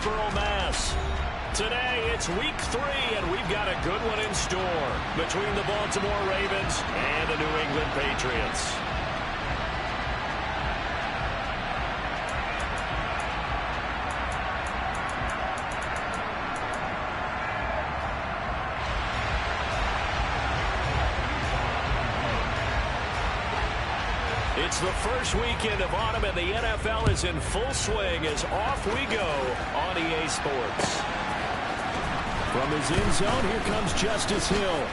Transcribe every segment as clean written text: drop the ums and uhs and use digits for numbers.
Foxborough, Mass. Today, it's week 3, and we've got a good one in store between the Baltimore Ravens and the New England Patriots. It's the first weekend of autumn, and the NFL is in full swing as off we go on EA Sports. From his end zone, here comes Justice Hill.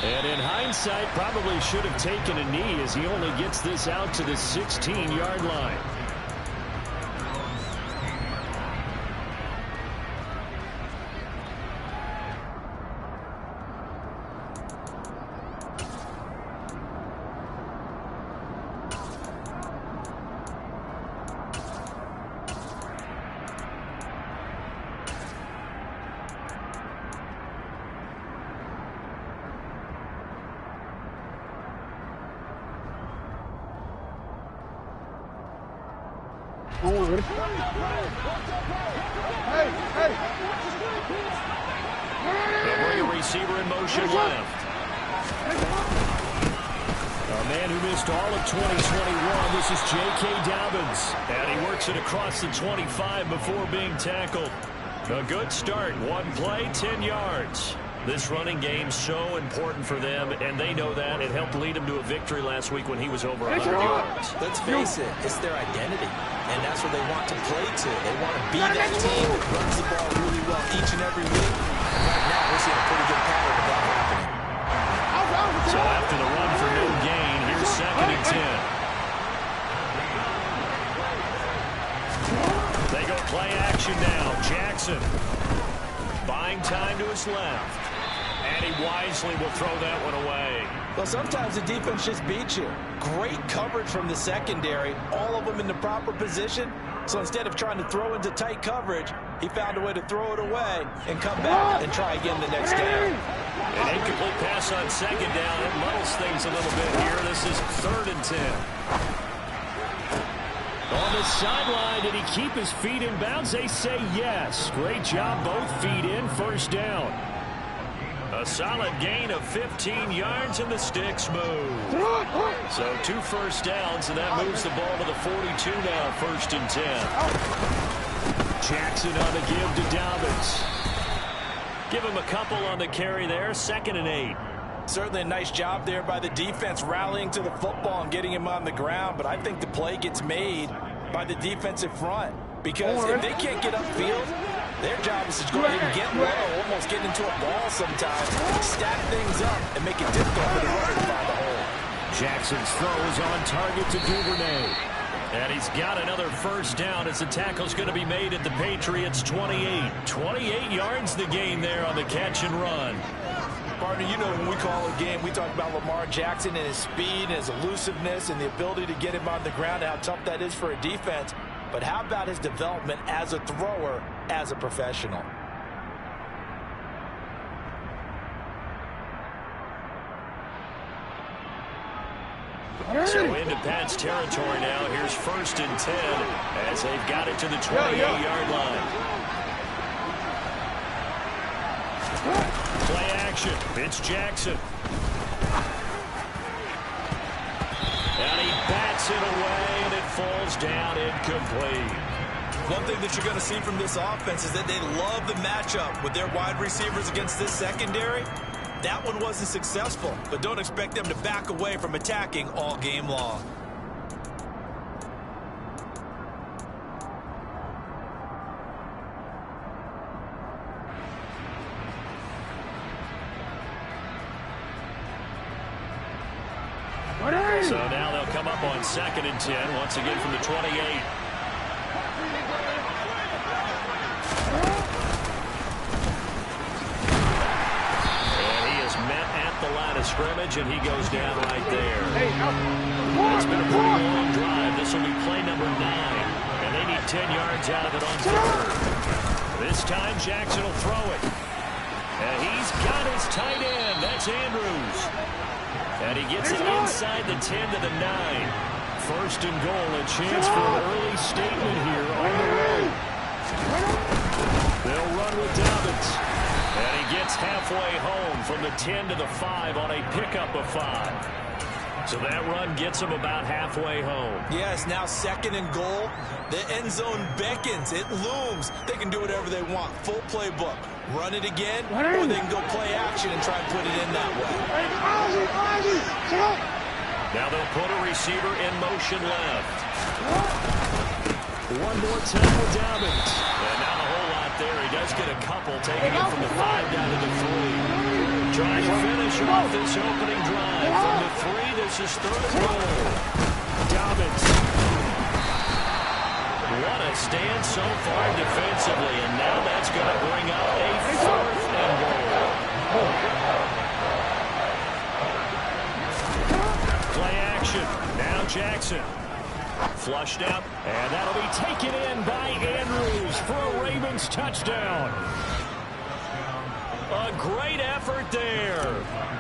And in hindsight, probably should have taken a knee as he only gets this out to the 16-yard line. They'll bring a receiver in motion left. A man who missed all of 2021. This is J.K. Dobbins. And he works it across the 25 before being tackled. A good start. One play, 10 yards. This running game's so important for them, and they know that. It helped lead them to a victory last week when he was over 100 yards. Let's face it, it's their identity, and that's what they want to play to. They want to be that team that runs the ball really well each and every week. Right now, we're seeing a pretty good pattern of that happening. So after the run for no gain, here's 2nd and 10. They go play action now. Jackson buying time to his left. And he wisely will throw that one away. Well, sometimes the defense just beats you. Great coverage from the secondary, all of them in the proper position. So instead of trying to throw into tight coverage, he found a way to throw it away and come back and try again the next down. An incomplete pass on 2nd down. It muddles things a little bit here. This is 3rd and 10. On the sideline, did he keep his feet in bounds? They say yes. Great job, both feet in, 1st down. A solid gain of 15 yards, and the sticks move. So 2 first downs, and that moves the ball to the 42 now, 1st and 10. Jackson on the give to Dobbins. Give him a couple on the carry there, 2nd and 8. Certainly a nice job there by the defense rallying to the football and getting him on the ground, but I think the play gets made by the defensive front because if they can't get upfield, their job is to go ahead and get low, almost get into a ball sometimes, stack things up, and make it difficult for the runner to find the hole. Jackson's throw is on target to Duvernay. And he's got another 1st down as the tackle's going to be made at the Patriots' 28. 28 yards the gain there on the catch and run. Partner, you know when we call a game, we talk about Lamar Jackson and his speed and his elusiveness and the ability to get him on the ground, how tough that is for a defense. But how about his development as a thrower, as a professional? So into Pat's territory now. Here's 1st and 10 as they've got it to the 28-yard line. Play action. It's Jackson. And he bats it away, and it falls down incomplete. One thing that you're going to see from this offense is that they love the matchup with their wide receivers against this secondary. That one wasn't successful, but don't expect them to back away from attacking all game long. So now they'll come up on 2nd and 10, once again from the 28. The line of scrimmage, and he goes down right there. It's been a pretty long drive. This will be play number 9, and they need 10 yards out of it on 3rd. This time Jackson will throw it, and he's got his tight end. That's Andrews, and he gets it inside the 10 to the 9. 1st and goal, a chance for an early statement here on the road. halfway home from the 10 to the 5 on a pickup of 5. So that run gets them about halfway home. Yes, now 2nd and goal. The end zone beckons. It looms. They can do whatever they want. Full playbook. Run it again, or they can go play action and try and put it in that way. Now they'll put a receiver in motion left. One more time with Dobbins. And not a whole lot there. He does get a couple, taking it from the 5 down to the 3. Trying to finish off this opening drive. From the 3, this is 3rd and goal. Dobbins. What a stand so far defensively, and now that's going to bring up a 4th and goal. Play action. Now Jackson. Flushed out, and that'll be taken in by Andrews for a Ravens touchdown. A great effort there.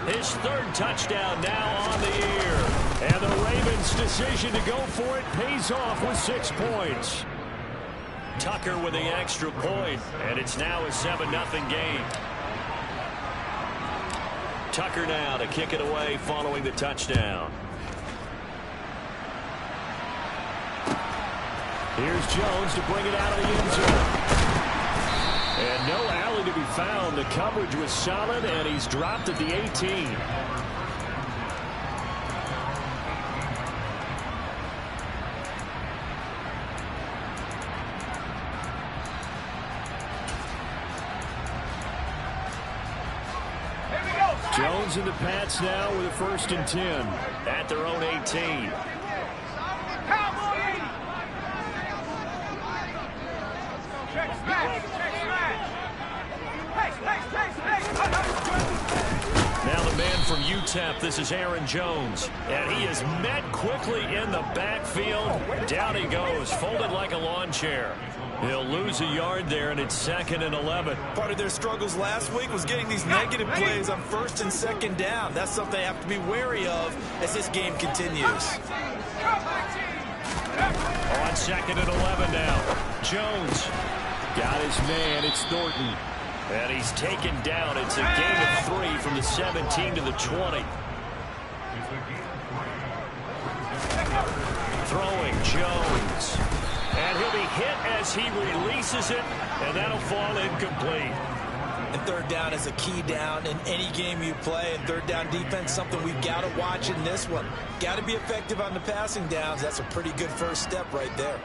His 3rd touchdown now on the year. And the Ravens' decision to go for it pays off with 6 points. Tucker with the extra point, and it's now a 7-0 game. Tucker now to kick it away following the touchdown. Here's Jones to bring it out of the end zone. And no alley to be found. The coverage was solid, and he's dropped at the 18. Jones and the Pats now with a 1st and 10 at their own 18. Now the man from UTEP, this is Aaron Jones, and he is met quickly in the backfield. Down he goes, folded like a lawn chair. He'll lose a yard there, and it's 2nd and 11. Part of their struggles last week was getting these negative plays on 1st and 2nd down. That's something they have to be wary of as this game continues. On 2nd and 11 now. Jones got his man. It's Thornton. And he's taken down. It's a gain of 3 from the 17 to the 20. Throwing Jones. And he'll be hit as he releases it, and that'll fall incomplete. And 3rd down is a key down in any game you play. And 3rd down defense, something we've got to watch in this one. Got to be effective on the passing downs. That's a pretty good first step right there.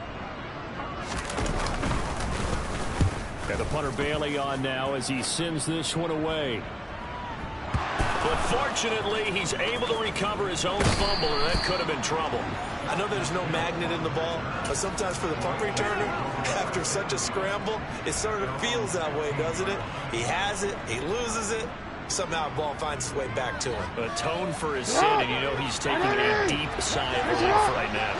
And the punter Bailey on now as he sends this one away. But fortunately, he's able to recover his own fumble, and that could have been trouble. I know there's no magnet in the ball, but sometimes for the punt returner, after such a scramble, it sort of feels that way, doesn't it? He has it, he loses it, somehow the ball finds its way back to him. Atone for his sin, and you know he's taking a deep sigh of relief right now.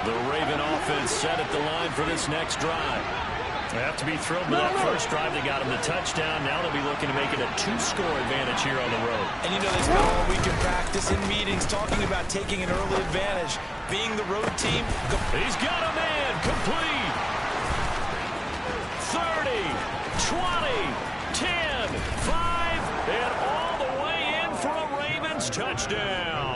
The Raven offense set at the line for this next drive. They have to be thrilled with that first drive. They got him the touchdown. Now they'll be looking to make it a 2-score advantage here on the road. And you know they spent all week in practice in meetings talking about taking an early advantage. Being the road team. He's got a man complete. 30, 20, 10, 5, and all the way in for a Ravens touchdown.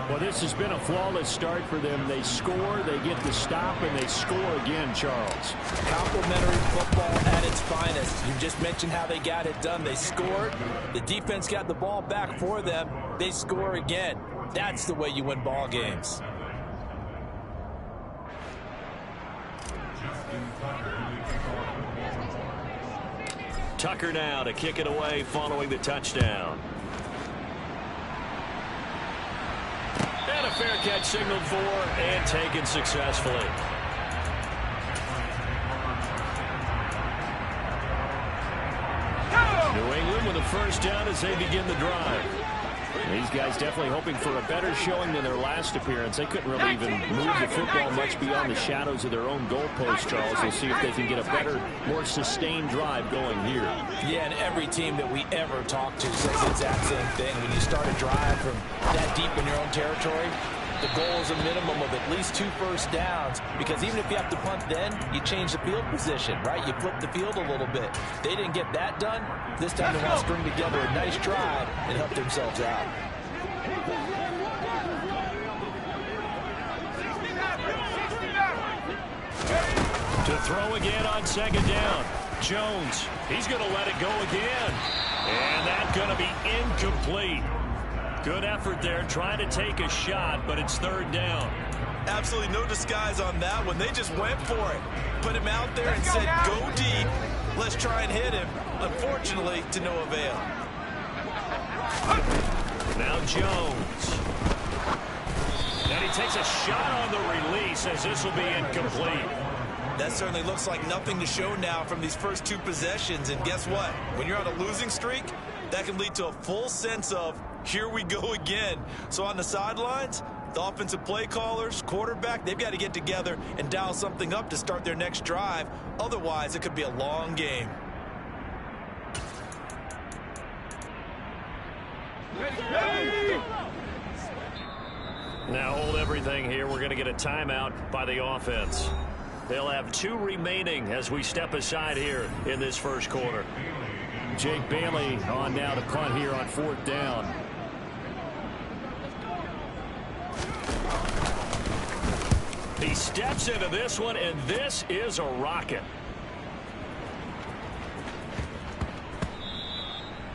Well, this has been a flawless start for them. They score, they get the stop, and they score again, Charles. Complimentary football at its finest. You just mentioned how they got it done. They scored. The defense got the ball back for them. They score again. That's the way you win ball games. Tucker now to kick it away following the touchdown. And a fair catch signaled for and taken successfully. New England with a first down as they begin the drive. These guys definitely hoping for a better showing than their last appearance. They couldn't really even move the football much beyond the shadows of their own goalpost, Charles. We'll see if they can get a better, more sustained drive going here. Yeah, and every team that we ever talk to says the exact same thing. When you start a drive from that deep in your own territory, the goal is a minimum of at least 2 first downs, because even if you have to punt then, you change the field position, right? You flip the field a little bit. They didn't get that done. This time they want to string together a nice drive and help themselves out. To throw again on second down. Jones, he's going to let it go again. And that's going to be incomplete. Good effort there, trying to take a shot, but it's third down. Absolutely no disguise on that one. They just went for it. Put him out there and said, go deep. Let's try and hit him. Unfortunately, to no avail. Now Jones. And he takes a shot on the release as this will be incomplete. That certainly looks like nothing to show now from these first 2 possessions. And guess what? When you're on a losing streak, that can lead to a full sense of, here we go again. So on the sidelines, the offensive play callers, quarterback, they've got to get together and dial something up to start their next drive. Otherwise, it could be a long game. Now hold everything here. We're going to get a timeout by the offense. They'll have 2 remaining as we step aside here in this first quarter. Jake Bailey on now to punt here on 4th down. He steps into this one, and this is a rocket.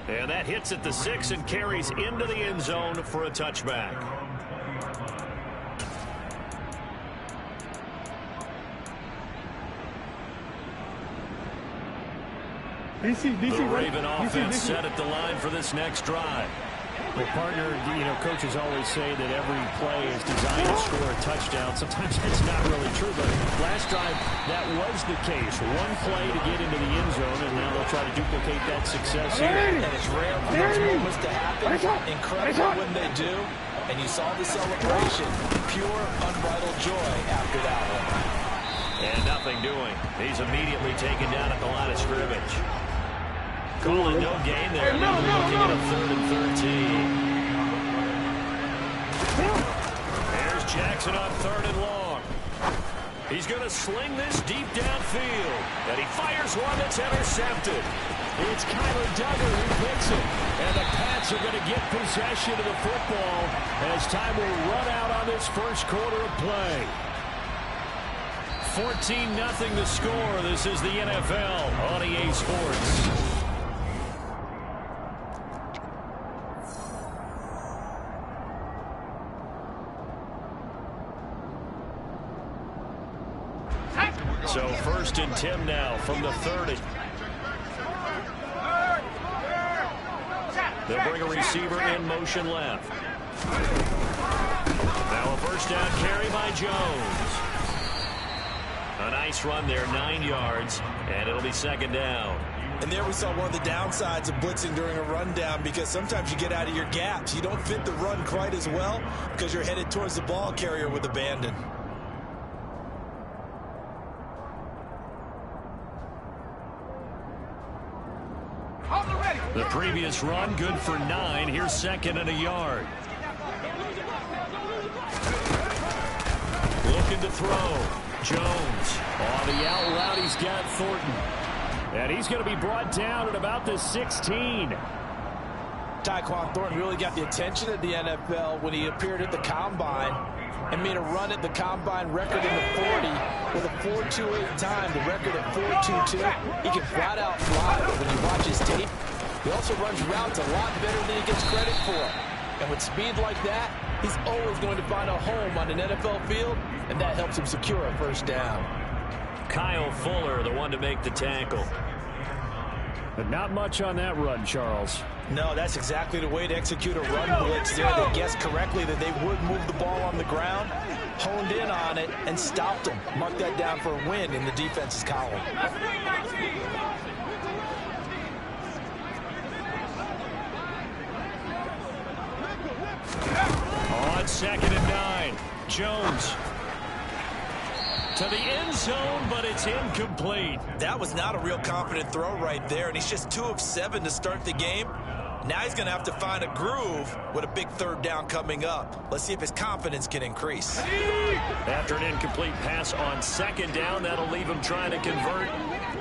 And that hits at the 6 and carries into the end zone for a touchback. The Raven offense set at the line for this next drive. Well, partner, coaches always say that every play is designed to score a touchdown. Sometimes that's not really true, but last drive, that was the case. 1 play to get into the end zone, and now they'll try to duplicate that success here. And it's rare for those moments to happen. Incredible when they do. And you saw the celebration. Pure, unbridled joy after that one. And nothing doing. He's immediately taken down at the line of scrimmage. Call it no gain there. Looking at a 3rd and 13. Here's Jackson on 3rd and long. He's going to sling this deep downfield. And he fires one that's intercepted. It's Kyler Duggar who picks it. And the Pats are going to get possession of the football as time will run out on this first quarter of play. 14-0 the score. This is the NFL on EA Sports. So 1st and 10 now from the 30. They'll bring a receiver in motion left. Now a first down carry by Jones. A nice run there, 9 yards, and it'll be 2nd down. And there we saw one of the downsides of blitzing during a rundown, because sometimes you get out of your gaps. You don't fit the run quite as well because you're headed towards the ball carrier with abandon. The previous run, good for 9. Here's 2nd and a yard. Looking to throw. Jones. On the out route, he's got Thornton. And he's going to be brought down at about the 16. Tyquan Thornton really got the attention of the NFL when he appeared at the Combine and made a run at the Combine record in the 40 with a 4.28 time, the record at 4.22. He can flat out fly, but when you watch his tape, he also runs routes a lot better than he gets credit for. And with speed like that, he's always going to find a home on an NFL field, and that helps him secure a first down. Kyle Fuller, the one to make the tackle. But not much on that run, Charles. No, that's exactly the way to execute a run blitz there. They guessed correctly that they would move the ball on the ground, honed in on it, and stopped them. Mark that down for a win in the defense's column. On 2nd and 9, Jones to the end zone, but it's incomplete. That was not a real confident throw right there, and he's just 2 of 7 to start the game. Now he's going to have to find a groove with a big third down coming up. Let's see if his confidence can increase. After an incomplete pass on second down, that'll leave him trying to convert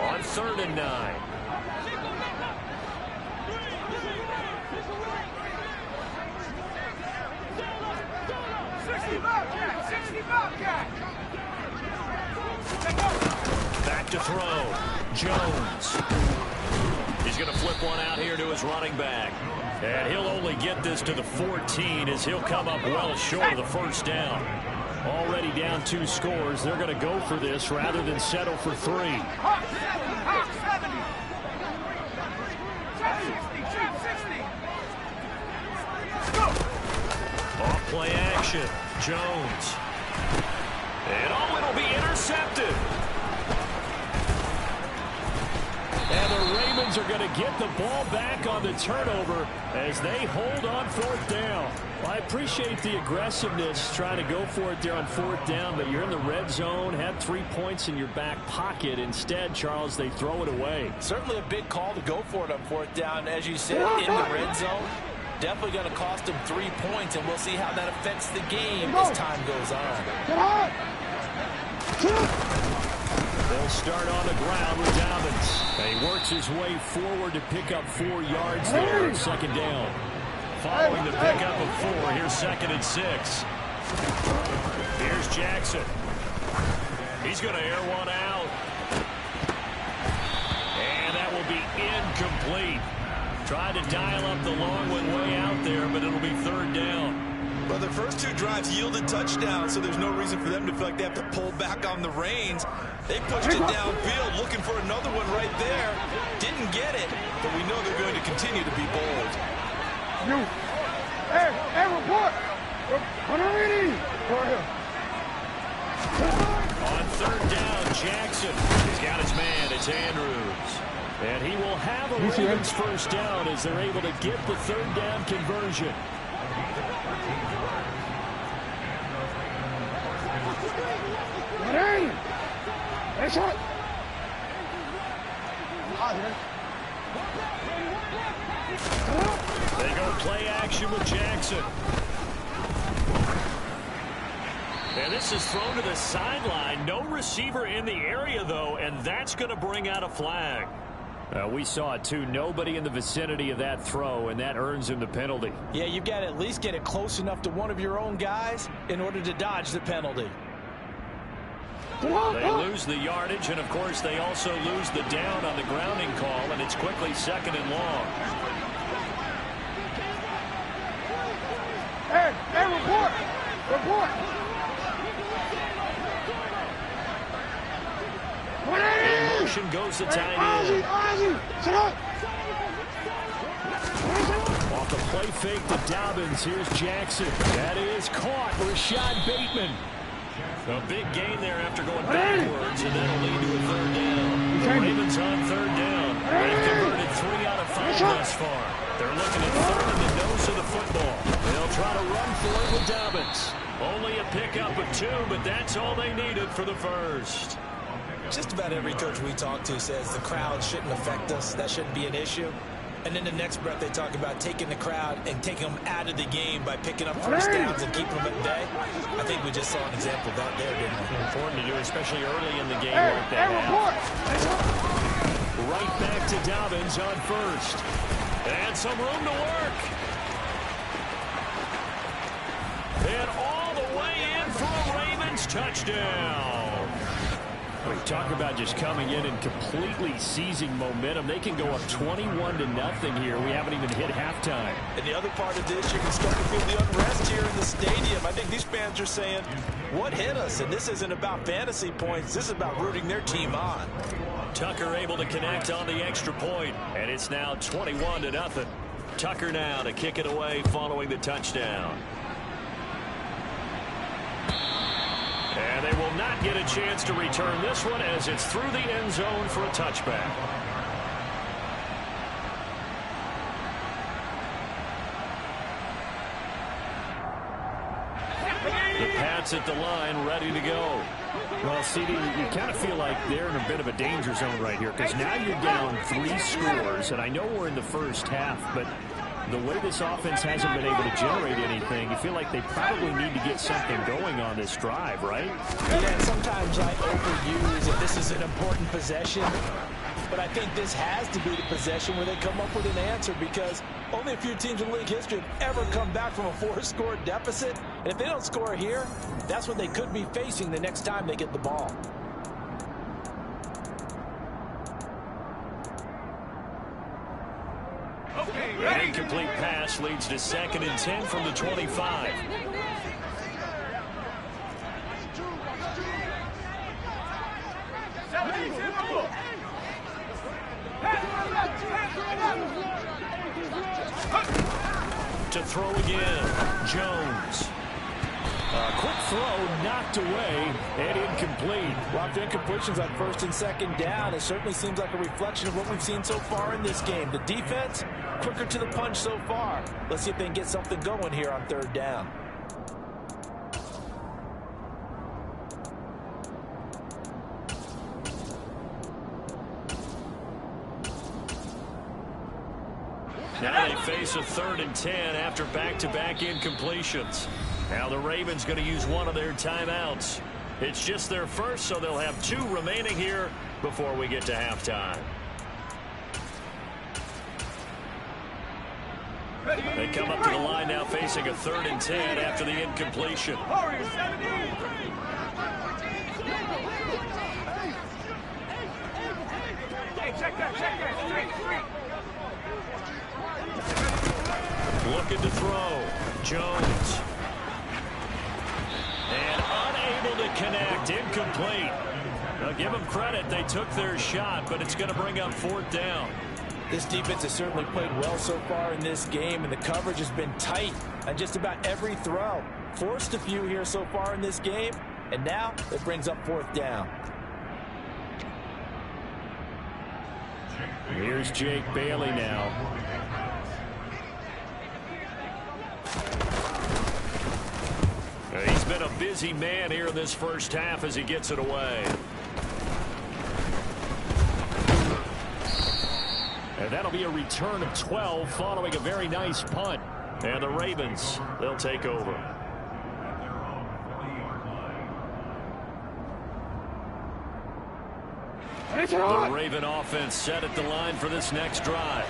on 3rd and 9. Back to throw. Jones. He's going to flip one out here to his running back. And he'll only get this to the 14 as he'll come up well short of the first down. Already down 2 scores. They're going to go for this rather than settle for 3. Off play action. Jones. And it'll be intercepted. And the Ravens are going to get the ball back on the turnover as they hold on 4th down. Well, I appreciate the aggressiveness trying to go for it there on 4th down, but you're in the red zone, had 3 points in your back pocket. Instead, Charles, they throw it away. Certainly a big call to go for it on 4th down. As you said, in the red zone, definitely going to cost them 3 points, and we'll see how that affects the game as time goes on. They'll start on the ground with Dobbins. And he works his way forward to pick up 4 yards there on 2nd down. Following the pickup of 4, here's 2nd and 6. Here's Jackson. He's going to air one out. And that will be incomplete. Tried to dial up the long one way out there, but it'll be 3rd down. Well, their first 2 drives yielded touchdowns, so there's no reason for them to feel like they have to pull back on the reins. They pushed it downfield, looking for another one right there. Didn't get it, but we know they're going to continue to be bold. Hey, report! On 3rd down, Jackson. He's got his man. It's Andrews. And he will have a Ravens first down as they're able to get the 3rd down conversion. They go play action with Jackson. And this is thrown to the sideline. No receiver in the area, though, and that's going to bring out a flag. We saw it, too. Nobody in the vicinity of that throw, and that earns him the penalty. Yeah, you've got to at least get it close enough to one of your own guys in order to dodge the penalty. They lose the yardage, and, of course, they also lose the down on the grounding call, and it's quickly 2nd and long. Hey, report! In motion goes the tight end. Off the play fake to Dobbins. Here's Jackson. That is caught. Rashad Bateman. A big gain there after going backwards, and that'll lead to a 3rd down. The Ravens on 3rd down. They've converted 3 out of 5 thus far. They're looking at 3rd in the nose of the football. They'll try to run for it with Dobbins. Only a pickup of 2, but that's all they needed for the first. Just about every coach we talk to says the crowd shouldn't affect us. That shouldn't be an issue. And then the next breath they talk about taking the crowd and taking them out of the game by picking up first downs and keeping them at bay. I think we just saw an example of that there, didn't we? Important to do, especially early in the game like that. Right back to Dobbins on 1st. And some room to work. And all the way in for a Ravens touchdown. We talk about just coming in and completely seizing momentum. They can go up 21-0 here. We haven't even hit halftime. And the other part of this, you can start to feel the unrest here in the stadium. I think these fans are saying, what hit us? And this isn't about fantasy points. This is about rooting their team on. Tucker able to connect on the extra point, and it's now 21-0. Tucker now to kick it away following the touchdown. And they will not get a chance to return this one as it's through the end zone for a touchback. The Pats at the line ready to go. Well, CD, you kind of feel like they're in a bit of a danger zone right here because now you're down 3 scores, and I know we're in the first half, but the way this offense hasn't been able to generate anything, you feel like they probably need to get something going on this drive, right? Yeah, sometimes I overuse if this is an important possession. But I think this has to be the possession where they come up with an answer, because only a few teams in league history have ever come back from a 4-score deficit. And if they don't score here, that's what they could be facing the next time they get the ball. An incomplete pass leads to 2nd and 10 from the 25. To throw again, Jones. Quick throw knocked away and incomplete. Lots of incompletions on 1st and 2nd down. It certainly seems like a reflection of what we've seen so far in this game. The defense, quicker to the punch so far. Let's see if they can get something going here on 3rd down. Now they face a 3rd and 10 after back-to-back incompletions. Now the Ravens going to use one of their timeouts. It's just their first, so they'll have 2 remaining here before we get to halftime. They come up to the line now facing a 3rd and 10 after the incompletion. Looking to throw. Jones. And unable to connect. Incomplete. Now give them credit. They took their shot, but it's going to bring up 4th down. This defense has certainly played well so far in this game, and the coverage has been tight on just about every throw. Forced a few here so far in this game, and now it brings up 4th down. Here's Jake Bailey now. He's been a busy man here in this first half as he gets it away. And that'll be a return of 12 following a very nice punt. And the Ravens, they'll take over. The Raven offense set at the line for this next drive.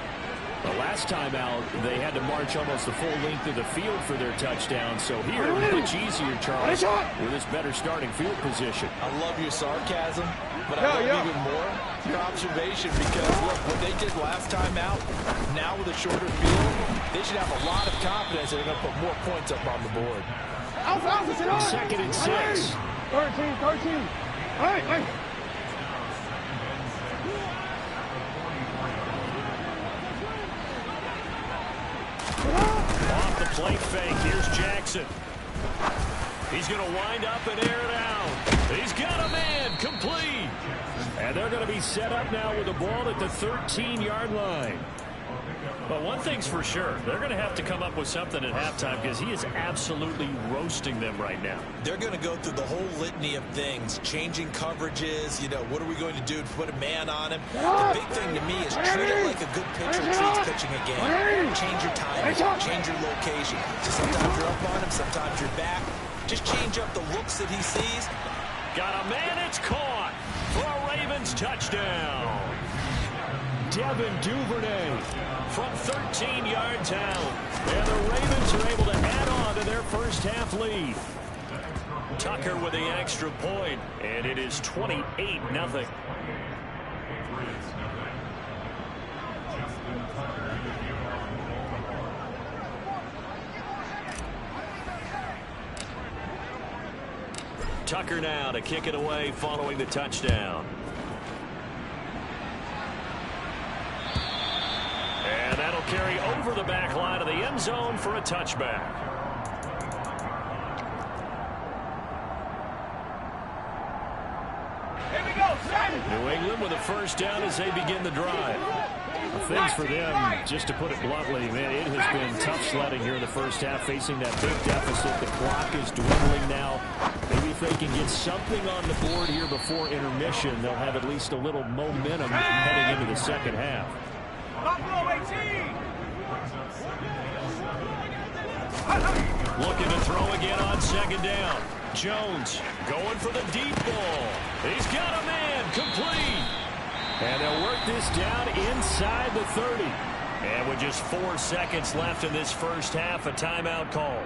The last time out, they had to march almost the full length of the field for their touchdown. So here, much easier, Charles, with this better starting field position. I love your sarcasm, but I love even more your observation, because, look, what they did last time out, now with a shorter field, they should have a lot of confidence that they're going to put more points up on the board. 2nd and 6. 13. All right. Off the plate fake. Here's Jackson. He's going to wind up and air it out. He's got a man. Complete. And they're going to be set up now with the ball at the 13-yard line. But one thing's for sure, they're going to have to come up with something at halftime, because he is absolutely roasting them right now. They're going to go through the whole litany of things, changing coverages, what are we going to do to put a man on him? The big thing to me is treat it like a good pitcher treats pitching a game. Change your timing, change your location. So sometimes you're up on him, sometimes you're back. Just change up the looks that he sees. Got a man, it's caught for a Ravens touchdown. Devin Duvernay from 13 yards out. And the Ravens are able to add on to their first half lead. Tucker with the extra point, and it is 28-0. Tucker now to kick it away following the touchdown. And that'll carry over the back line of the end zone for a touchback. Here we go, New England with a first down as they begin the drive. Things for them, just to put it bluntly, man, it has been tough sledding here in the first half, facing that big deficit. The clock is dwindling now. Maybe if they can get something on the board here before intermission, they'll have at least a little momentum heading into the second half. Buffalo 18. Looking to throw again on second down. Jones going for the deep ball. He's got a man, complete. And they'll work this down inside the 30. And with just 4 seconds left in this first half, a timeout call.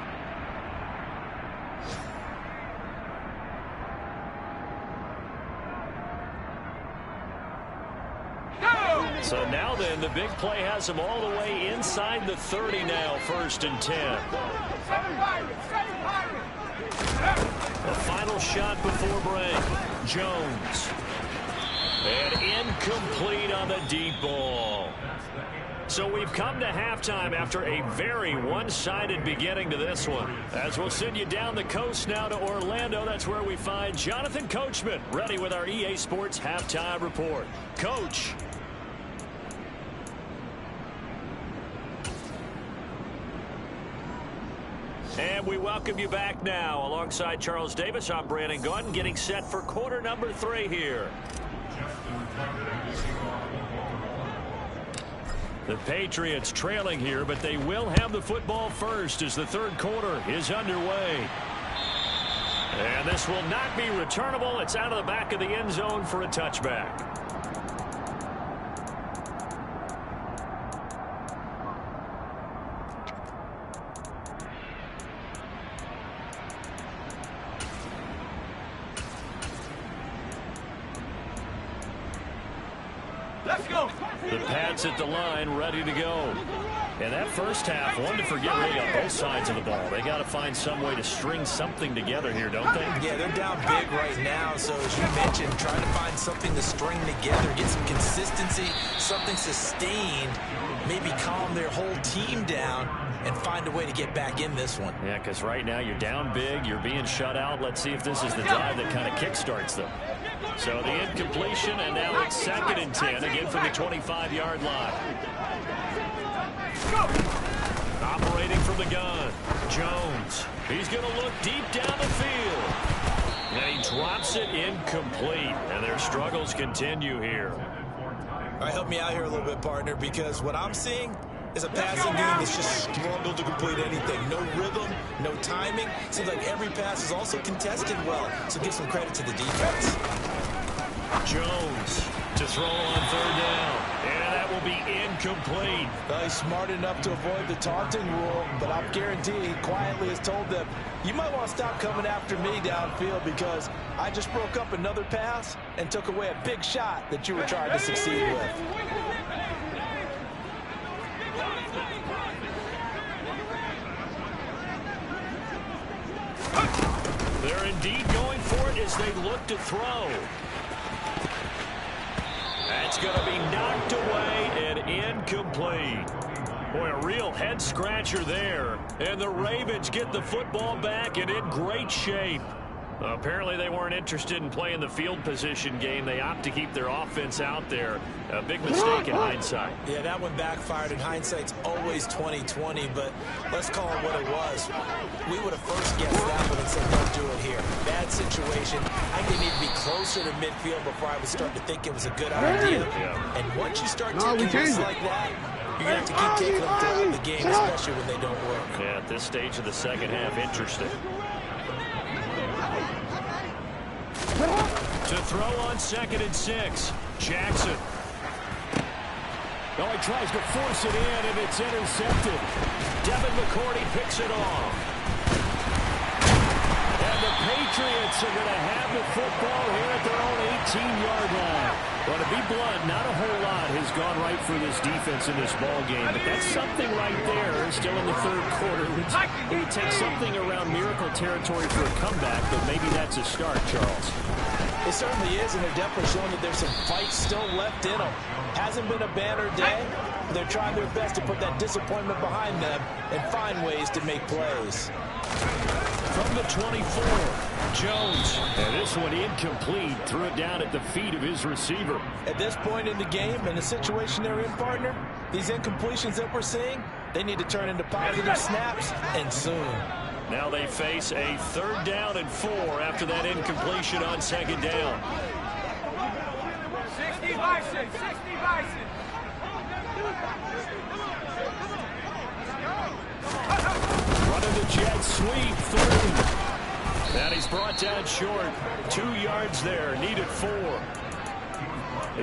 So now then, the big play has him all the way inside the 30 now, 1st and 10. The final shot before break. Jones. And incomplete on the deep ball. So we've come to halftime after a very one-sided beginning to this one. As we'll send you down the coast now to Orlando, that's where we find Jonathan Coachman ready with our EA Sports Halftime Report. Coach. And we welcome you back now. Alongside Charles Davis, I'm Brandon Gaudin, getting set for quarter number 3 here. The Patriots trailing here, but they will have the football first as the third quarter is underway. And this will not be returnable. It's out of the back of the end zone for a touchback. The Pats at the line, ready to go. And that first half, one to forget really on both sides of the ball. They got to find some way to string something together here, don't they? Yeah, they're down big right now. So as you mentioned, trying to find something to string together, get some consistency, something sustained, maybe calm their whole team down and find a way to get back in this one. Yeah, because right now you're down big, you're being shut out. Let's see if this is the drive that kind of kickstarts them. So the incompletion, and now it's 2nd and 10, again from the 25-yard line. Operating from the gun, Jones. He's going to look deep down the field. And he drops it incomplete, and their struggles continue here. All right, help me out here a little bit, partner, because what I'm seeing is a passing game that's just struggled to complete anything. No rhythm, no timing. Seems like every pass is also contested well. So give some credit to the defense. Jones to throw on 3rd down. And that will be incomplete. He's smart enough to avoid the taunting rule, but I'm guaranteed he quietly has told them, you might want to stop coming after me downfield because I just broke up another pass and took away a big shot that you were trying to succeed with. They're indeed going for it as they look to throw. That's going to be knocked away and incomplete. Boy, a real head-scratcher there. And the Ravens get the football back and in great shape. Apparently they weren't interested in playing the field position game. They opt to keep their offense out there. A big mistake in hindsight. Yeah, that one backfired. In hindsight's always 20/20, but let's call it what it was. We would have first guessed that one and said, don't do it here. Bad situation. I didn't even be closer to midfield before I would start to think it was a good idea. Yeah. And once you start taking risks like that, you're going to have to keep taking them throughout the game, especially when they don't work. Yeah, at this stage of the second half, interesting. To throw on 2nd and 6. Jackson. Oh, he tries to force it in, and it's intercepted. Devin McCourty picks it off. And the Patriots are going to have the football here at their own 18-yard line. Well, to be blunt, not a whole lot has gone right for this defense in this ball game, but that's something right there still in the third quarter. It would take something around miracle territory for a comeback, but maybe that's a start, Charles. It certainly is, and they're definitely showing that there's some fight still left in them. Hasn't been a banner day. They're trying their best to put that disappointment behind them and find ways to make plays. From the 24, Jones. And this one incomplete. Threw it down at the feet of his receiver. At this point in the game, in the situation they're in, partner, these incompletions that we're seeing, they need to turn into positive snaps, and soon. Now they face a 3rd down and 4 after that incompletion on 2nd down. 60 Bison, 60 Bison. Running the jet sweep through. And he's brought down short. 2 yards there. Needed 4.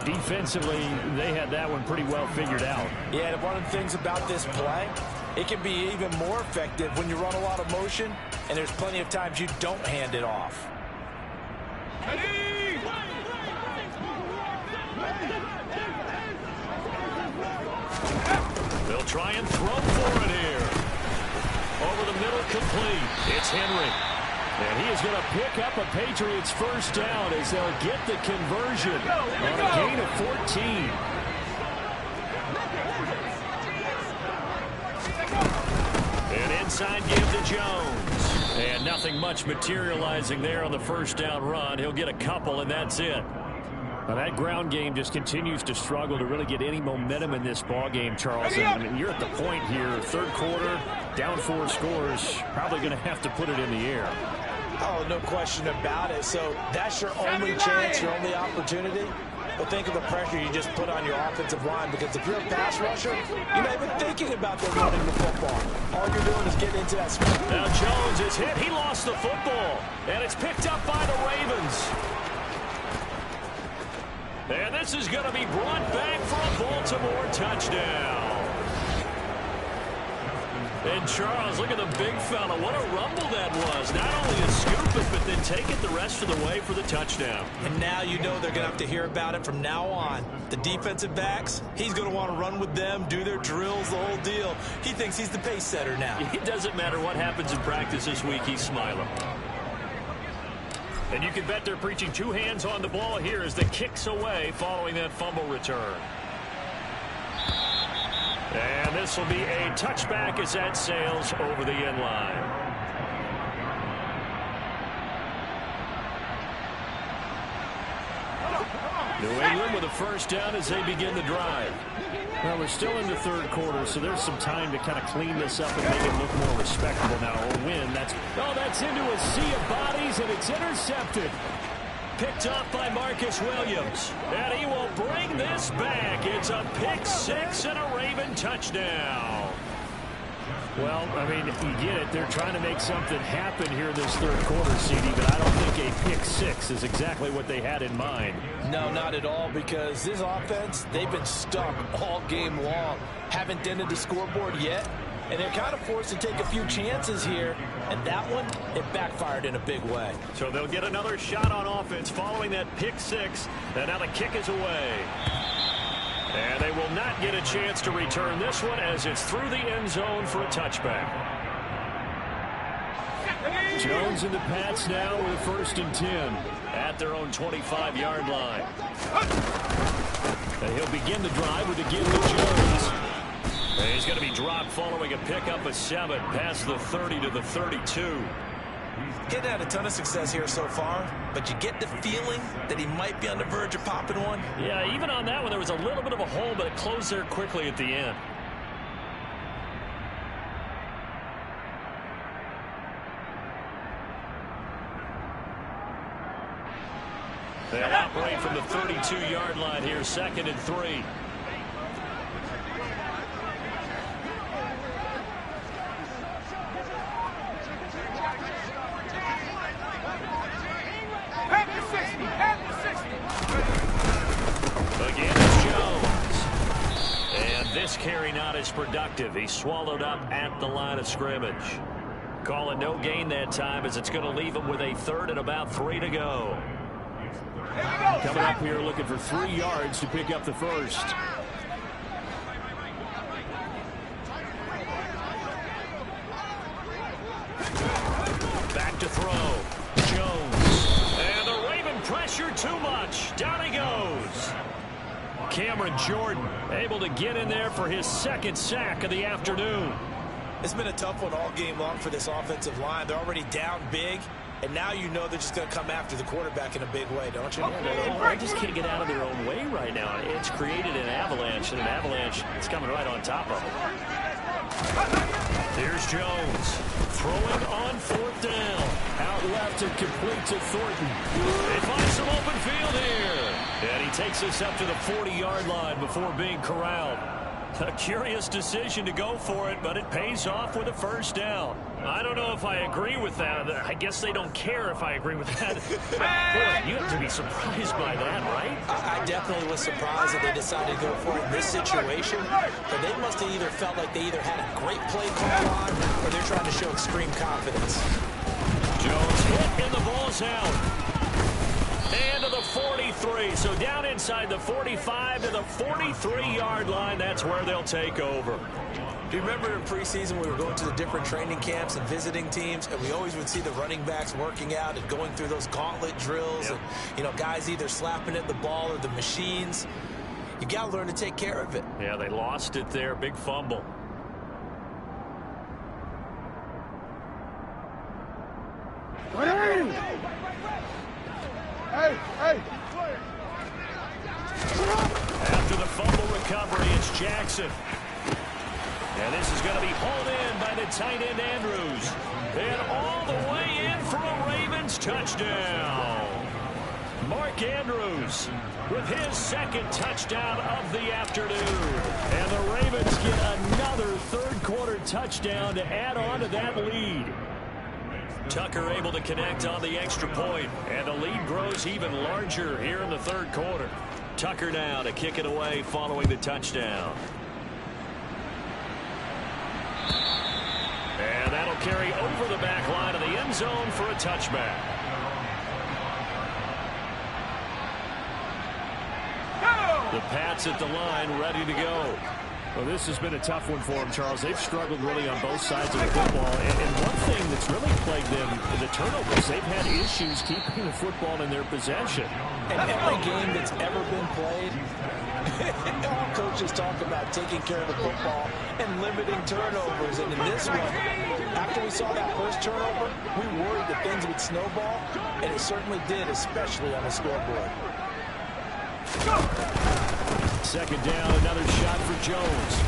Defensively, they had that one pretty well figured out. Yeah, and one of the things about this play, it can be even more effective when you run a lot of motion, and there's plenty of times you don't hand it off. They'll try and throw for it here. Over the middle, complete. It's Henry. And he is going to pick up a Patriots first down as they'll get the conversion on a gain of 14. An inside give to Jones. And nothing much materializing there on the first down run. He'll get a couple, and that's it. Now that ground game just continues to struggle to really get any momentum in this ball game, Charles. And you're at the point here, third quarter, down 4 scores, probably going to have to put it in the air. Oh, no question about it. So that's your only chance, your only opportunity. But think of the pressure you just put on your offensive line, because if you're a pass rusher, you're not even thinking about them running the football. All you're doing is getting into that spot. Now Jones is hit. He lost the football. And it's picked up by the Ravens. And this is going to be brought back for a Baltimore touchdown. And Charles, look at the big fella. What a rumble that was. Not only to scoop it, but then take it the rest of the way for the touchdown. And now you know they're going to have to hear about it from now on. The defensive backs, he's going to want to run with them, do their drills, the whole deal. He thinks he's the pace setter now. It doesn't matter what happens in practice this week, he's smiling. And you can bet they're preaching 2 hands on the ball here as the kick's away following that fumble return. And this will be a touchback as that sails over the end line. New England with a first down as they begin the drive. Well, we're still in the third quarter, so there's some time to kind of clean this up and make it look more respectable now. Or win. That's into a sea of bodies, and it's intercepted. Picked up by Marcus Williams. And he will bring this back. It's a pick 6 and a Raven touchdown. Well, I mean, you get it. They're trying to make something happen here in this third quarter, CD, but I don't think a pick 6 is exactly what they had in mind. No, not at all, because this offense, they've been stuck all game long. Haven't dented the scoreboard yet, and they're kind of forced to take a few chances here, and that one, it backfired in a big way. So they'll get another shot on offense following that pick 6, and now the kick is away. And they will not get a chance to return this one as it's through the end zone for a touchback. Jones and the Pats now with a 1st and 10 at their own 25-yard line. And he'll begin the drive with a give to Jones. And he's going to be dropped following a pickup of 7 past the 30 to the 32. Getting had a ton of success here so far, but you get the feeling that he might be on the verge of popping one. Yeah, even on that one, there was a little bit of a hole, but it closed there quickly at the end. They'll operate from the 32-yard line here, 2nd and 3. Again, it's Jones. And this carry not as productive. He's swallowed up at the line of scrimmage. Calling no gain that time as it's going to leave him with a 3rd and about 3 to go. Coming up here looking for 3 yards to pick up the first. Back to throw. Jones. And the Raven pressure too much. Down he goes. Cameron Jordan able to get in there for his 2nd sack of the afternoon. It's been a tough one all game long for this offensive line. They're already down big, and now you know they're just going to come after the quarterback in a big way, don't you? Yeah, they just can't get out of their own way right now. It's created an avalanche, and an avalanche is coming right on top of them. Here's Jones throwing on 4th down. Out left and complete to Thornton. They find some open field here. And he takes us up to the 40-yard line before being corralled. A curious decision to go for it, but it pays off with a first down. I don't know if I agree with that. I guess they don't care if I agree with that. Boy, you have to be surprised by that, right? I definitely was surprised that they decided to go for it in this situation. But they must have either felt like they either had a great play call on or they're trying to show extreme confidence. Jones hit and the ball's out. And to the 43. So down inside the 45 to the 43-yard line. That's where they'll take over. Do you remember in preseason we were going to the different training camps and visiting teams, and we always would see the running backs working out and going through those gauntlet drills, and, you know, guys either slapping at the ball or the machines. You got to learn to take care of it. Yeah, they lost it there. Big fumble. Hey! After the fumble recovery, it's Jackson. And this is going to be hauled in by the tight end Andrews. And all the way in for a Ravens touchdown. Mark Andrews with his second touchdown of the afternoon. And the Ravens get another third-quarter touchdown to add on to that lead. Tucker able to connect on the extra point, and the lead grows even larger here in the third quarter. Tucker now to kick it away following the touchdown. And that'll carry over the back line of the end zone for a touchback. The Pats at the line ready to go. Well, this has been a tough one for them, Charles. They've struggled really on both sides of the football. And one thing that's really plagued them, the turnovers, they've had issues keeping the football in their possession. And every game that's ever been played, all coaches talk about taking care of the football and limiting turnovers. And in this one, after we saw that first turnover, we worried that things would snowball, and it certainly did, especially on the scoreboard. Second down, another shot for Jones.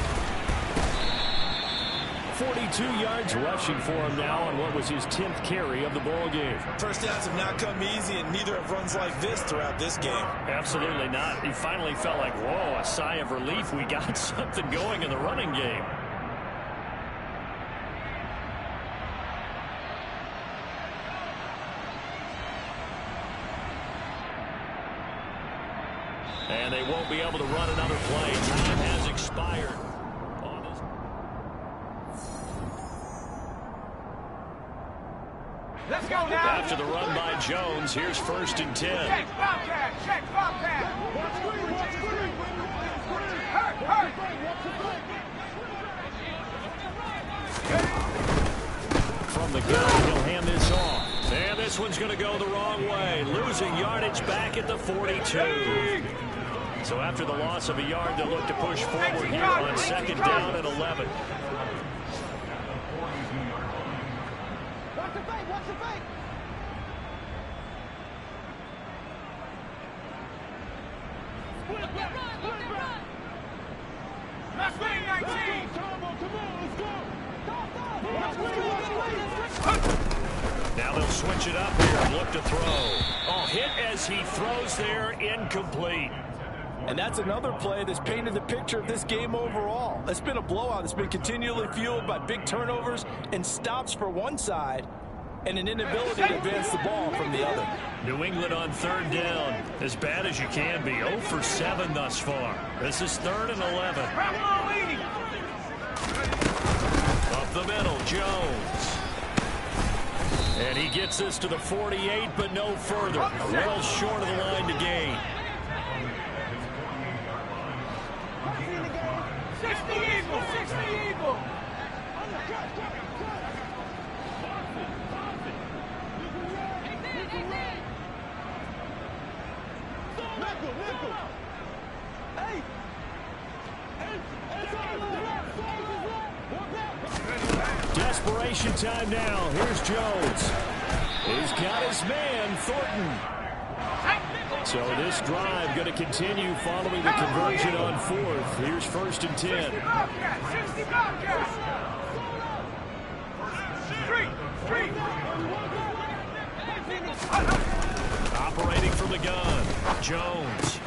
42 yards rushing for him now on what was his 10th carry of the ball game. First downs have not come easy, and neither have runs like this throughout this game. Absolutely not. He finally felt like, whoa, a sigh of relief. We got something going in the running game. And they won't be able to run another play. Time has expired. Let's go now. After the run by Jones, here's 1st and 10. Check Bobcat. Hurt. From the gun, he'll hand this off. And this one's going to go the wrong way. Losing yardage back at the 42. So after the loss of a yard, they'll look to push forward here on 2nd down and 11. Watch the fake. Let's win, 19. Come on, let's go. Now they'll switch it up here and look to throw. Oh, hit as he throws there, incomplete. And that's another play that's painted the picture of this game overall. It's been a blowout. It's been continually fueled by big turnovers and stops for one side and an inability to advance the ball from the other. New England on 3rd down. As bad as you can be. 0 for 7 thus far. This is 3rd and 11. Up the middle, Jones. And he gets this to the 48, but no further. Well short of the line to gain. 60 Eagle. Desperation time now. Here's Jones. He's got his man, Thornton. So this drive going to continue following the conversion on 4th. Here's 1st and 10. Operating from the gun. Jones.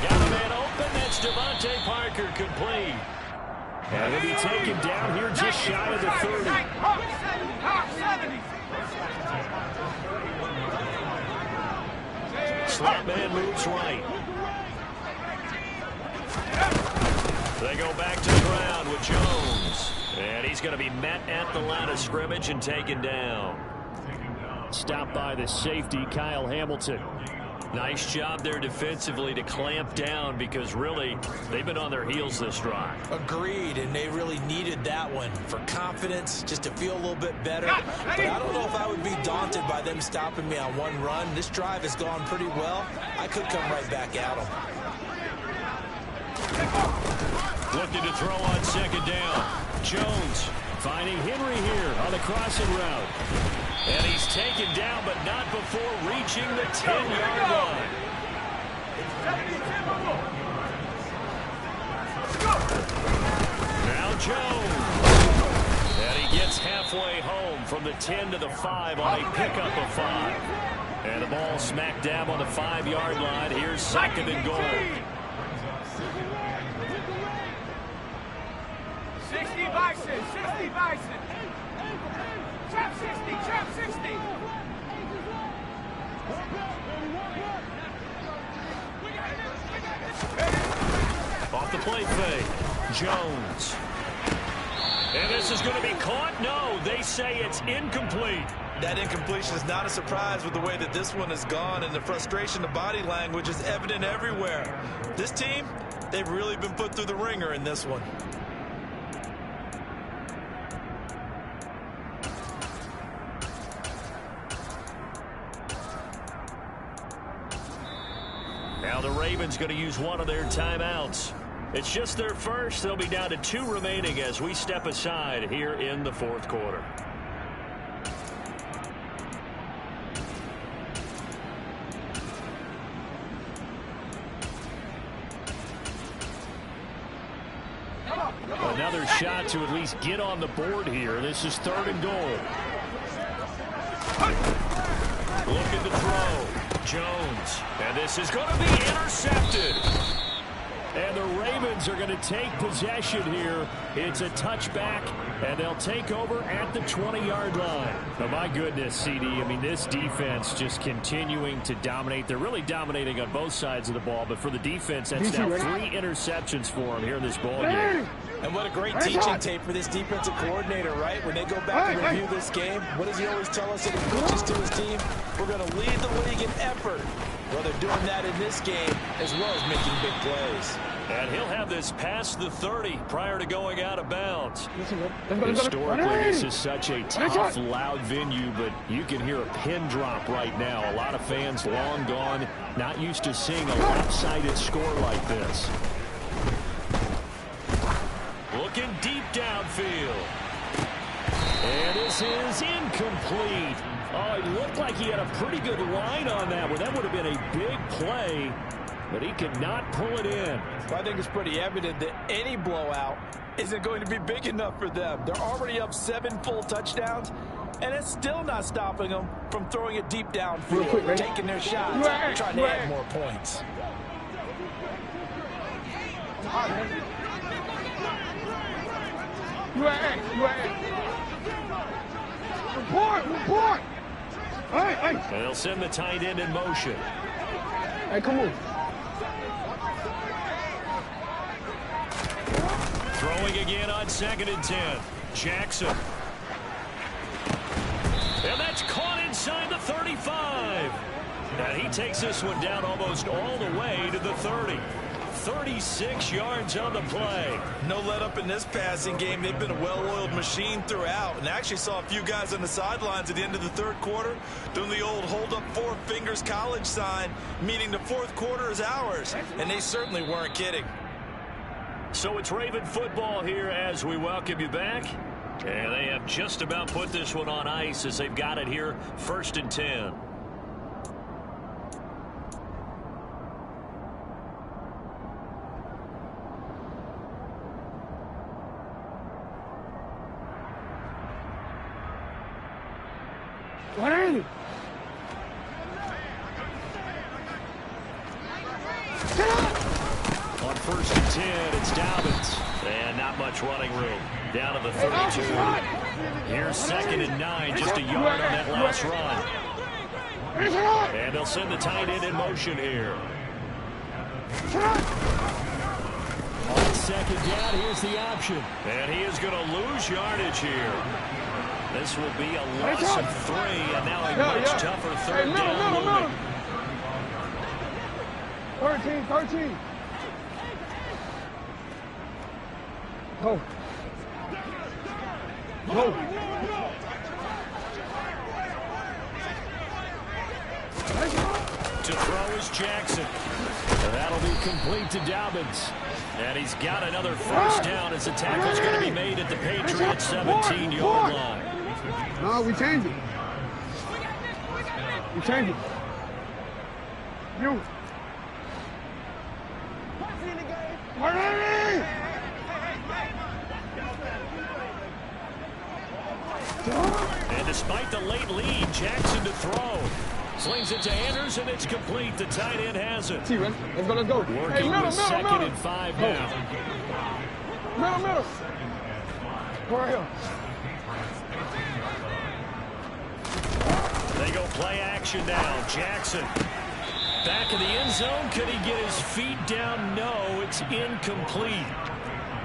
Got a man open. That's Devontae Parker complete. And he'll be taken down here just shy of the 30. Slot man moves right. They go back to the ground with Jones. And he's going to be met at the line of scrimmage and taken down. Stopped by the safety, Kyle Hamilton. Nice job there defensively to clamp down because really they've been on their heels this drive. Agreed, and they really needed that one for confidence, just to feel a little bit better. But I don't know if I would be daunted by them stopping me on one run. This drive has gone pretty well. I could come right back at them. Looking to throw on second down. Jones finding Henry here on the crossing route. And he's taken down, but not before reaching the 10-yard line. Now Jones. And he gets halfway home from the 10 to the 5 on a pickup of 5. And the ball smack dab on the 5-yard line. Here's second and goal. 60 Bison, 60 Bison. Trap 60, trap 60. Off the play fake. Jones. And this is going to be caught. No, they say it's incomplete. That incompletion is not a surprise with the way that this one has gone, and the frustration, the body language is evident everywhere. This team, they've really been put through the ringer in this one. Now the Ravens going to use one of their timeouts. It's just their first. They'll be down to 2 remaining as we step aside here in the fourth quarter. Another shot to at least get on the board here. This is 3rd and goal. Looking to throw. Jones. And this is going to be intercepted. And the Ravens are going to take possession here. It's a touchback, and they'll take over at the 20-yard line. Oh, my goodness, CD. I mean, this defense just continuing to dominate. They're really dominating on both sides of the ball, but for the defense, that's now 3 interceptions for them here in this ball game. And what a great teaching tape for this defensive coordinator, right? When they go back and review this game, what does he always tell us that he preaches to his team? We're going to lead the league in effort. Well, they're doing that in this game as well as making big plays. And he'll have this past the 30 prior to going out of bounds. Historically, this is such a tough, loud venue, but you can hear a pin drop right now. A lot of fans long gone, not used to seeing a lopsided score like this. Looking deep downfield. And this is incomplete. Oh, it looked like he had a pretty good line on that one. That would have been a big play, but he could not pull it in. I think it's pretty evident that any blowout isn't going to be big enough for them. They're already up 7 full touchdowns, and it's still not stopping them from throwing it deep downfield, taking their shots, trying to add more points. Report! And they'll send the tight end in motion. Hey, come on. Throwing again on 2nd and 10. Jackson. And that's caught inside the 35. And he takes this one down almost all the way to the 30. 36 yards on the play. No let up in this passing game. They've been a well-oiled machine throughout. And I actually saw a few guys on the sidelines at the end of the 3rd quarter doing the old hold up 4 fingers college sign, meaning the 4th quarter is ours. And they certainly weren't kidding. So it's Raven football here as we welcome you back. And they have just about put this one on ice as they've got it here 1st and 10. What are you? On 1st and 10, it's Dobbins. And not much running room. Down to the 32. Here's 2nd and 9, just a yard on that last run. And they'll send the tight end in motion here. On 2nd down, here's the option. And he is going to lose yardage here. This will be a loss of 3, and now a much tougher 3rd down looming. 13. Go. To throw is Jackson. And that'll be complete to Dobbins. And he's got another 1st down as the tackle's going to be made at the Patriots' 17-yard line. No, we change it. You. And despite the late lead, Jackson to throw. Slings it to Anders, and it's complete. The tight end has it. Let's go. Working with 2nd and 5 now. Middle. Right here. They go play action now. Jackson. Back in the end zone. Could he get his feet down? No, it's incomplete.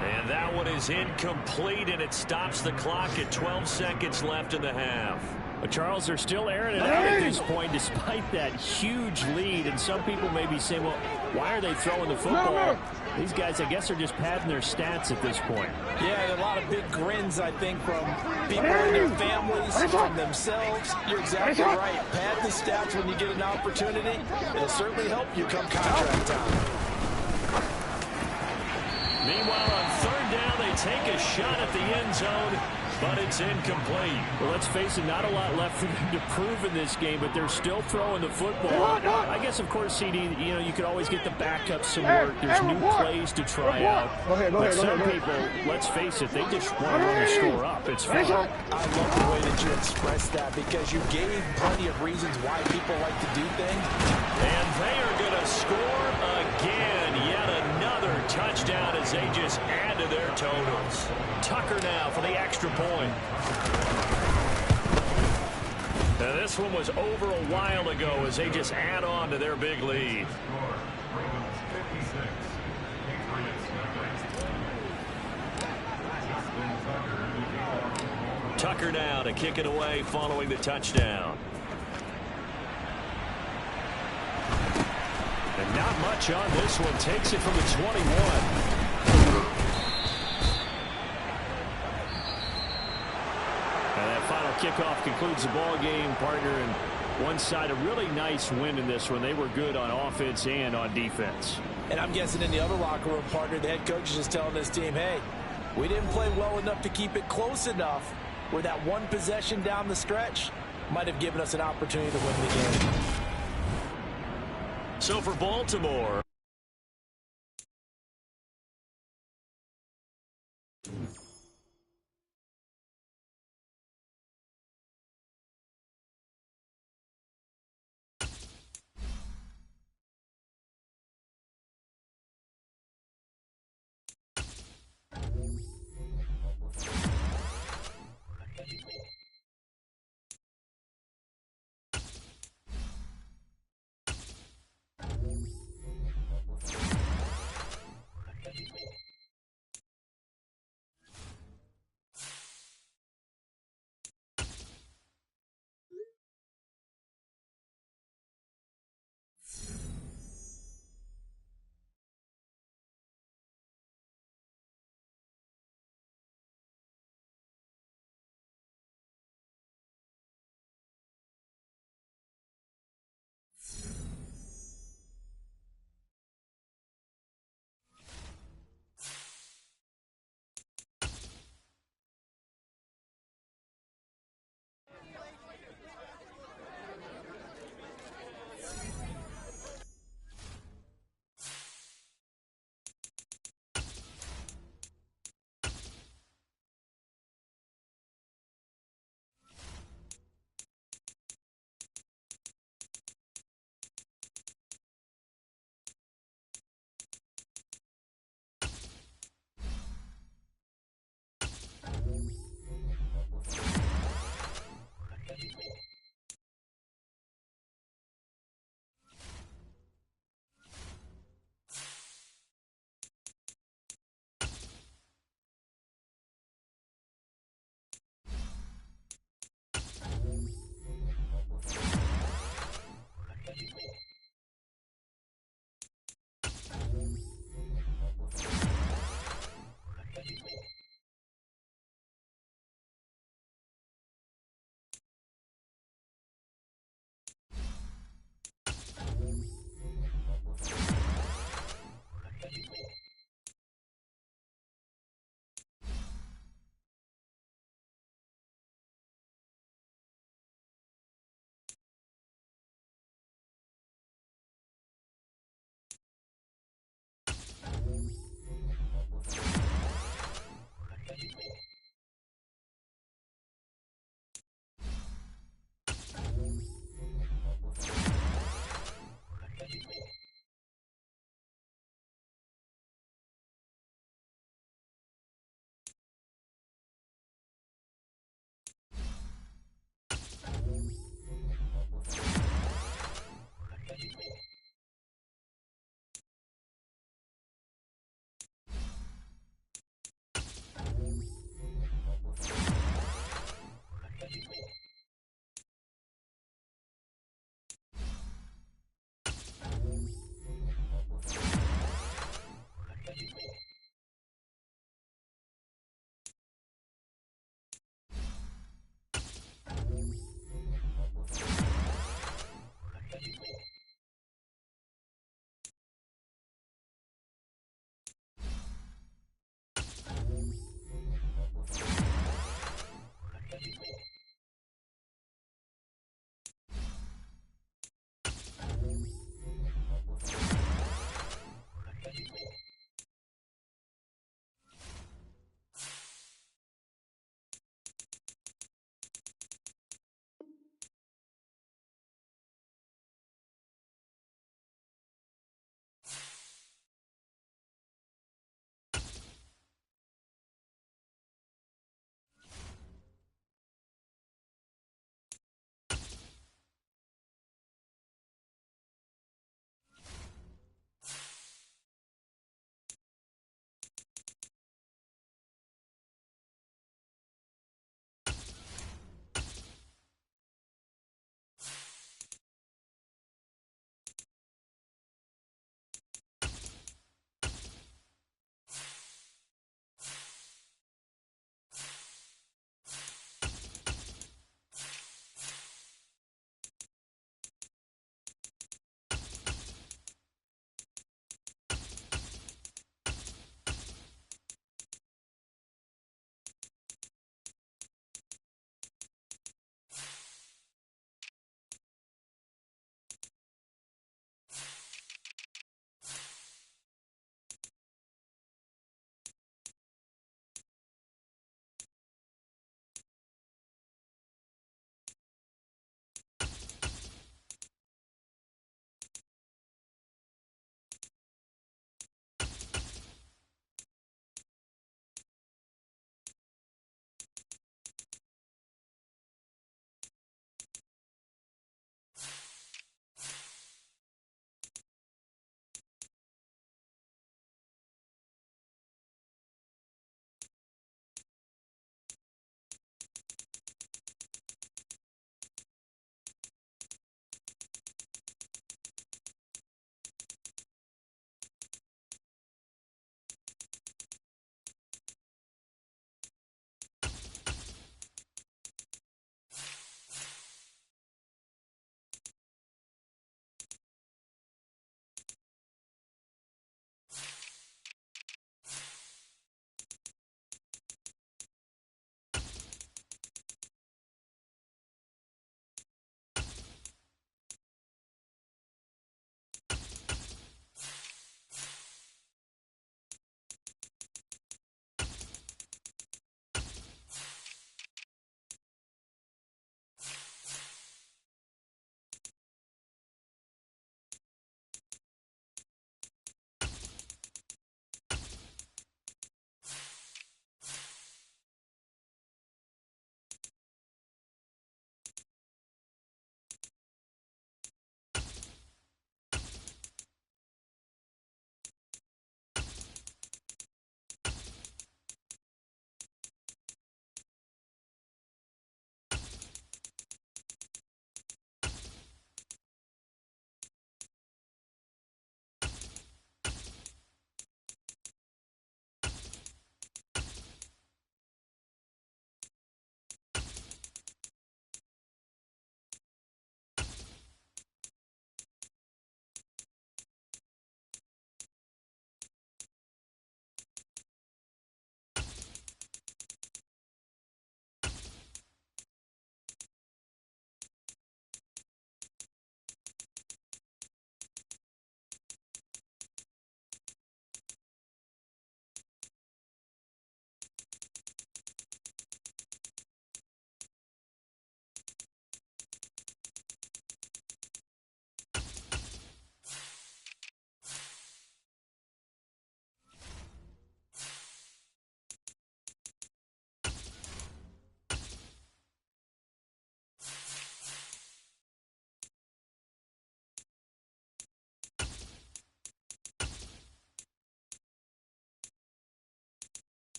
And that one is incomplete, and it stops the clock at 12 seconds left in the half. But Charles, they're still airing it out at this point despite that huge lead. And some people may be saying, well, why are they throwing the football? These guys, I guess, are just padding their stats at this point. Yeah, a lot of big grins, I think, from people and their families, from themselves. You're exactly right. Pad the stats when you get an opportunity. It'll certainly help you come contract time. Meanwhile, on 3rd down, they take a shot at the end zone, but it's incomplete. Well, let's face it, not a lot left for them to prove in this game, but they're still throwing the football. I guess, of course, CD, you could always get the backup some work. There's new plays to try out. But some people, let's face it, they just want to run the score up. It's fun. I love the way that you expressed that because you gave plenty of reasons why people like to do things. And they are going to score again. Yet another touchdown as they just add to their totals. Tucker now for the extra point. Now this one was over a while ago as they just add on to their big lead. Tucker now to kick it away following the touchdown. And not much on this one. Takes it from the 21. And that final kickoff concludes the ball game, partner. And one side, a really nice win in this one. They were good on offense and on defense. And I'm guessing in the other locker room, partner, the head coach is just telling this team, hey, we didn't play well enough to keep it close enough where that one possession down the stretch might have given us an opportunity to win the game. So for Baltimore,